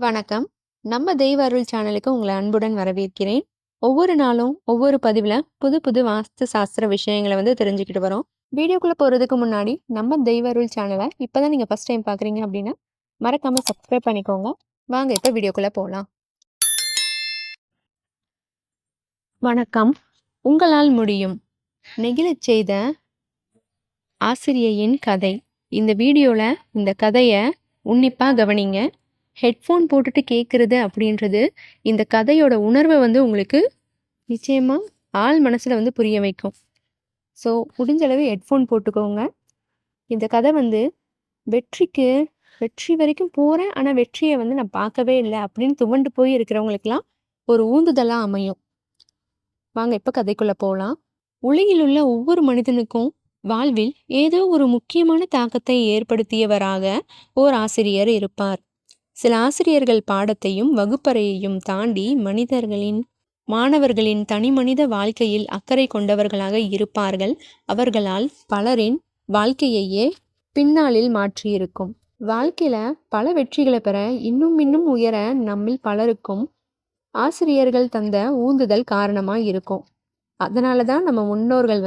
வணக்கம். நம்ம தெய்வ அருள் சேனலுக்கு உங்களை அன்புடன் வரவேற்கிறேன். ஒவ்வொரு நாளும் ஒவ்வொரு பதிவில் புது புது வாஸ்து சாஸ்திர விஷயங்களை தெரிஞ்சுக்கிட்டு வரோம். வீடியோக்குள்ளே போகிறதுக்கு முன்னாடி நம்ம தெய்வ அருள் சேனலை இப்போ தான் நீங்கள் ஃபஸ்ட் டைம் பார்க்குறீங்க அப்படின்னா மறக்காமல் சப்ஸ்கிரைப் பண்ணிக்கோங்க. வாங்க இப்போ வீடியோக்குள்ளே போகலாம். வணக்கம். உங்களால் முடியும் நெகிழச் செய்த ஆசிரியையின் கதை. இந்த வீடியோவில் இந்த கதையை உன்னிப்பாக கவனிங்க. ஹெட்ஃபோன் போட்டுட்டு கேட்குறது அப்படின்றது இந்த கதையோட உணர்வை உங்களுக்கு நிச்சயமாக ஆள் மனசில் புரிய வைக்கும். ஸோ முடிஞ்சளவு ஹெட்ஃபோன் போட்டுக்கோங்க. இந்த கதை வெற்றி வரைக்கும் போகிறேன், ஆனால் வெற்றியை நான் பார்க்கவே இல்லை அப்படின்னு துவண்டு போய் இருக்கிறவங்களுக்கெல்லாம் ஒரு ஊந்துதலாக அமையும். வாங்க இப்போ கதைக்குள்ளே போகலாம். உலகில் உள்ள ஒவ்வொரு மனிதனுக்கும் வாழ்வில் ஏதோ ஒரு முக்கியமான தாக்கத்தை ஏற்படுத்தியவராக ஓர் ஆசிரியர் இருப்பார். சில ஆசிரியர்கள் பாடத்தையும் வகுப்பறையையும் தாண்டி மாணவர்களின் தனிமனித வாழ்க்கையில் அக்கறை கொண்டவர்களாக இருப்பார்கள். அவர்களால் பலரின் வாழ்க்கையையே பின்னாளில் மாற்றியிருக்கும். வாழ்க்கையில பல வெற்றிகளை பெற இன்னும் உயர நம்மில் பலருக்கும் ஆசிரியர்கள் தந்த ஊந்துதல் காரணமா இருக்கும். அதனாலதான் நம்ம முன்னோர்கள்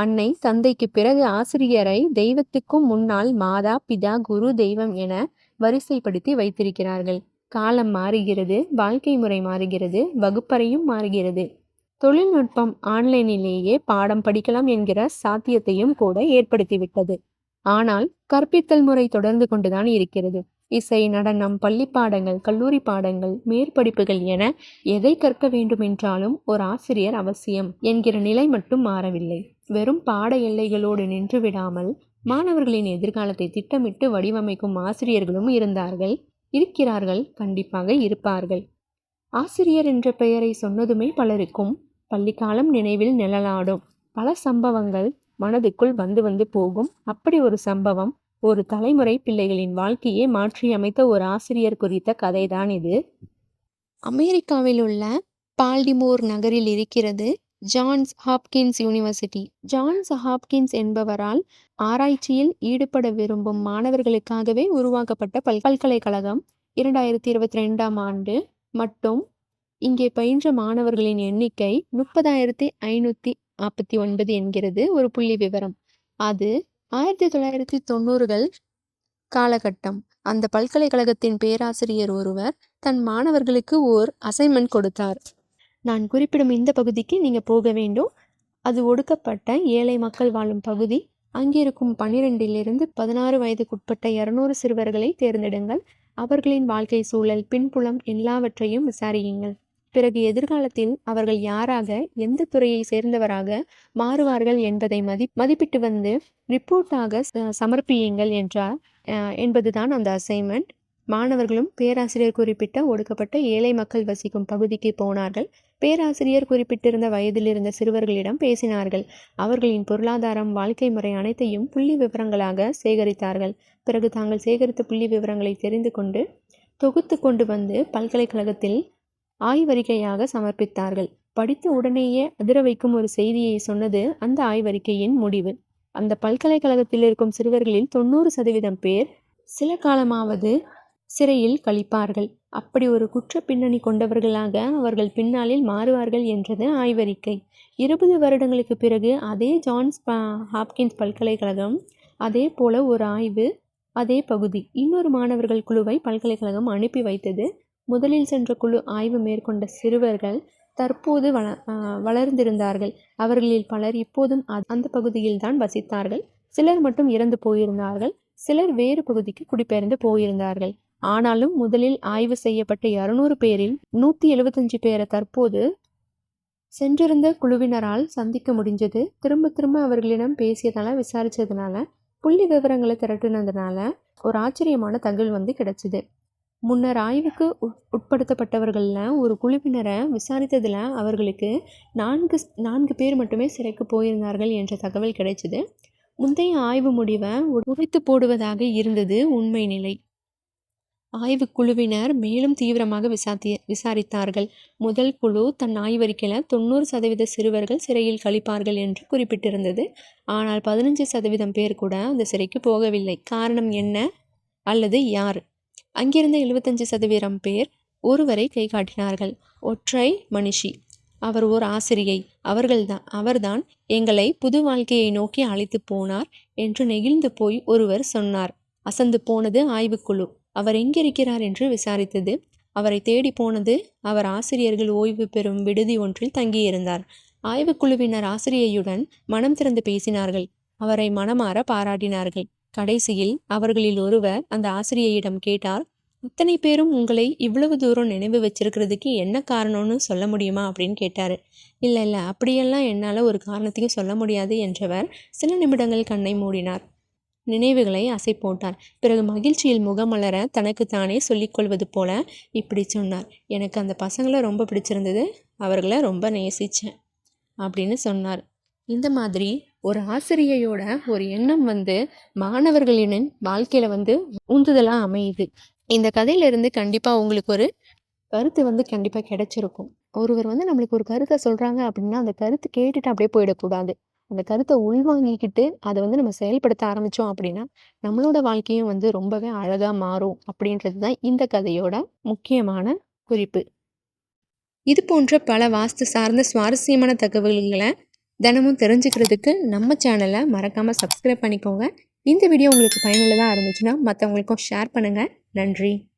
அன்னை தந்தைக்கு பிறகு ஆசிரியரை தெய்வத்துக்கும் முன்னால் மாதா பிதா குரு தெய்வம் என வரிசைப்படுத்தி வைத்திருக்கிறார்கள். காலம் மாறுகிறது, வாழ்க்கை முறை மாறுகிறது, வகுப்பறையும் மாறுகிறது. தொழில்நுட்பம் ஆன்லைனிலேயே பாடம் படிக்கலாம் என்கிற சாத்தியத்தையும் கூட ஏற்படுத்திவிட்டது. ஆனால் கற்பித்தல் முறை தொடர்ந்து கொண்டுதான் இருக்கிறது. இசை, நடனம், பள்ளி பாடங்கள், கல்லூரி பாடங்கள், மேற்படிப்புகள் என எதை கற்க வேண்டுமென்றாலும் ஒரு ஆசிரியர் அவசியம் என்கிற நிலை மட்டும் மாறவில்லை. வெறும் பாட எல்லைகளோடு நின்று விடாமல் மாணவர்களின் எதிர்காலத்தை திட்டமிட்டு வடிவமைக்கும் ஆசிரியர்களும் இருக்கிறார்கள், கண்டிப்பாக இருப்பார்கள். ஆசிரியர் என்ற பெயரை சொன்னதுமே பலருக்கும் பள்ளிக்காலம் நினைவில் நிழலாடும். பல சம்பவங்கள் மனதுக்குள் வந்து போகும். அப்படி ஒரு சம்பவம் ஒரு தலைமுறை பிள்ளைகளின் வாழ்க்கையை மாற்றி அமைத்த ஒரு ஆசிரியர் குறித்த கதைதான் இது. அமெரிக்காவில் உள்ள பால்டிமோர் நகரில் இருக்கிறது Johns Hopkins university. Johns Hopkins என்பவரால் ஆராய்ச்சியில் ஈடுபட விரும்பும் மாணவர்களுக்காகவே உருவாக்கப்பட்ட பல்கலைக்கழகம். 2022ஆம் ஆண்டு மட்டும் இங்கே பயின்ற மாணவர்களின் எண்ணிக்கை 30,549 என்கிறது ஒரு புள்ளி விவரம். அது 1990கள் காலகட்டம். அந்த பல்கலைக்கழகத்தின் பேராசிரியர் ஒருவர் தன் மாணவர்களுக்கு ஓர் அசைன்மெண்ட் கொடுத்தார். நான் குறிப்பிடும் இந்த பகுதிக்கு நீங்கள் போக வேண்டும். அது ஒடுக்கப்பட்ட ஏழை மக்கள் வாழும் பகுதி. அங்கிருக்கும் 12லிருந்து 16 வயதுக்குட்பட்ட 200 சிறுவர்களை தேர்ந்தெடுங்கள். அவர்களின் வாழ்க்கை சூழல், பின்புலம் எல்லாவற்றையும் விசாரியுங்கள். பிறகு எதிர்காலத்தில் அவர்கள் யாராக, எந்த துறையை சேர்ந்தவராக மாறுவார்கள் என்பதை மதிப்பிட்டு ரிப்போர்ட்டாக சமர்ப்பியுங்கள் என்றார். என்பதுதான் அந்த அசைன்மெண்ட். மாணவர்களும் பேராசிரியர் குறிப்பிட்ட ஒடுக்கப்பட்ட ஏழை மக்கள் வசிக்கும் பகுதிக்கு போனார்கள். பேராசிரியர் குறிப்பிட்டிருந்த வயதில் இருந்த சிறுவர்களிடம் பேசினார்கள். அவர்களின் பொருளாதாரம், வாழ்க்கை முறை அனைத்தையும் புள்ளி விவரங்களாக சேகரித்தார்கள். பிறகு தாங்கள் சேகரித்த புள்ளி விவரங்களை தெரிந்து கொண்டு தொகுத்து கொண்டு பல்கலைக்கழகத்தில் ஆய்வறிக்கையாக சமர்ப்பித்தார்கள். படித்த உடனேயே அதிர வைக்கும் ஒரு செய்தியை சொன்னது அந்த ஆய்வறிக்கையின் முடிவு. அந்த பல்கலைக்கழகத்தில் இருக்கும் சிறுவர்களில் 90% பேர் சில காலமாவது சிறையில் கழிப்பார்கள். அப்படி ஒரு குற்ற பின்னணி கொண்டவர்களாக அவர்கள் பின்னாளில் மாறுவார்கள் என்றது ஆய்வறிக்கை. 20 வருடங்களுக்கு பிறகு அதே ஜான்ஸ் ஹாப்கின்ஸ் பல்கலைக்கழகம் அதே போல ஒரு ஆய்வு, அதே பகுதி, இன்னொரு மாணவர்கள் குழுவை பல்கலைக்கழகம் அனுப்பி வைத்தது. முதலில் சென்ற குழு ஆய்வு மேற்கொண்ட சிறுவர்கள் தற்போது வளர்ந்திருந்தார்கள். அவர்களில் பலர் இப்போதும் அந்த பகுதியில் தான் வசித்தார்கள். சிலர் மட்டும் இறந்து போயிருந்தார்கள். சிலர் வேறு பகுதிக்கு குடிபெயர்ந்து போயிருந்தார்கள். ஆனாலும் முதலில் ஆய்வு செய்யப்பட்ட 200 பேரில் 175 பேரை தற்போது சென்றிருந்த குழுவினரால் சந்திக்க முடிஞ்சது. திரும்ப அவர்களிடம் பேசியதால, விசாரிச்சதுனால, புள்ளி விவரங்களை திரட்டினதுனால ஒரு ஆச்சரியமான தகவல் கிடைச்சிது. முன்னர் ஆய்வுக்கு உட்படுத்தப்பட்டவர்களில் ஒரு குழுவினரை விசாரித்ததில் அவர்களுக்கு 4 பேர் மட்டுமே சிறைக்கு போயிருந்தார்கள் என்ற தகவல் கிடைச்சிது. முந்தைய ஆய்வு முடிவை உடைத்து போடுவதாக இருந்தது உண்மை நிலை. ஆய்வுக்குழுவினர் மேலும் தீவிரமாக விசாரித்தார்கள். முதல் குழு தன் ஆய்வறிக்கையில் 90% சிறுவர்கள் சிறையில் கழிப்பார்கள் என்று குறிப்பிட்டிருந்தது. ஆனால் 15% பேர் கூட அந்த சிறைக்கு போகவில்லை. காரணம் என்ன அல்லது யார்? அங்கிருந்த 75% பேர் ஒருவரை கை காட்டினார்கள். ஒற்றை மனுஷி, அவர் ஓர் ஆசிரியை, அவர்தான் எங்களை புது வாழ்க்கையை நோக்கி அழைத்து போனார் என்று நெகிழ்ந்து போய் ஒருவர் சொன்னார். அசந்து போனது ஆய்வுக்குழு. அவர் எங்கிருக்கிறார் என்று விசாரித்தது. அவரை தேடி போனது. அவர் ஆசிரியர்கள் ஓய்வு பெறும் விடுதி ஒன்றில் தங்கியிருந்தார். ஆய்வுக்குழுவினர் ஆசிரியையுடன் மனம் திறந்து பேசினார்கள். அவரை மனமாற பாராட்டினார்கள். கடைசியில் அவர்களில் ஒருவர் அந்த ஆசிரியையிடம் கேட்டார், இத்தனை பேரும் உங்களை இவ்வளவு தூரம் நினைவு வச்சிருக்கிறதுக்கு என்ன காரணம்னு சொல்ல முடியுமா அப்படின்னு கேட்டார். இல்லை அப்படியெல்லாம் என்னால் ஒரு காரணத்தையும் சொல்ல முடியாது என்றவர் சில நிமிடங்கள் கண்ணை மூடினார். நினைவுகளை அசை போட்டார். பிறகு மகிழ்ச்சியில் முகமலர தனக்குத்தானே சொல்லிக்கொள்வது போல இப்படி சொன்னார். எனக்கு அந்த பசங்களை ரொம்ப பிடிச்சிருந்தது, அவர்களை ரொம்ப நேசித்தேன் அப்படின்னு சொன்னார். இந்த மாதிரி ஒரு ஆசிரியையோட ஒரு எண்ணம் மாணவர்களின் வாழ்க்கையில் உந்துதலாக அமையுது. இந்த கதையிலிருந்து கண்டிப்பாக உங்களுக்கு ஒரு கருத்து கண்டிப்பாக கிடைச்சிருக்கும். ஒருவர் நம்மளுக்கு ஒரு கருத்தை சொல்கிறாங்க அப்படின்னா அந்த கருத்து கேட்டுட்டு அப்படியே போயிடக்கூடாது. அந்த கருத்தை உள்வாங்கிக்கிட்டு அதை நம்ம செயல்படுத்த ஆரம்பித்தோம் அப்படின்னா நம்மளோட வாழ்க்கையும் ரொம்பவே அழகாக மாறும் அப்படின்றது தான் இந்த கதையோட முக்கியமான குறிப்பு. இது போன்ற பல வாஸ்து சார்ந்த சுவாரஸ்யமான தகவல்களை தினமும் தெரிஞ்சுக்கிறதுக்கு நம்ம சேனலை மறக்காமல் சப்ஸ்கிரைப் பண்ணிக்கோங்க. இந்த வீடியோ உங்களுக்கு பயனுள்ளதாக இருந்துச்சுன்னா மற்றவங்களுக்கும் ஷேர் பண்ணுங்கள். நன்றி.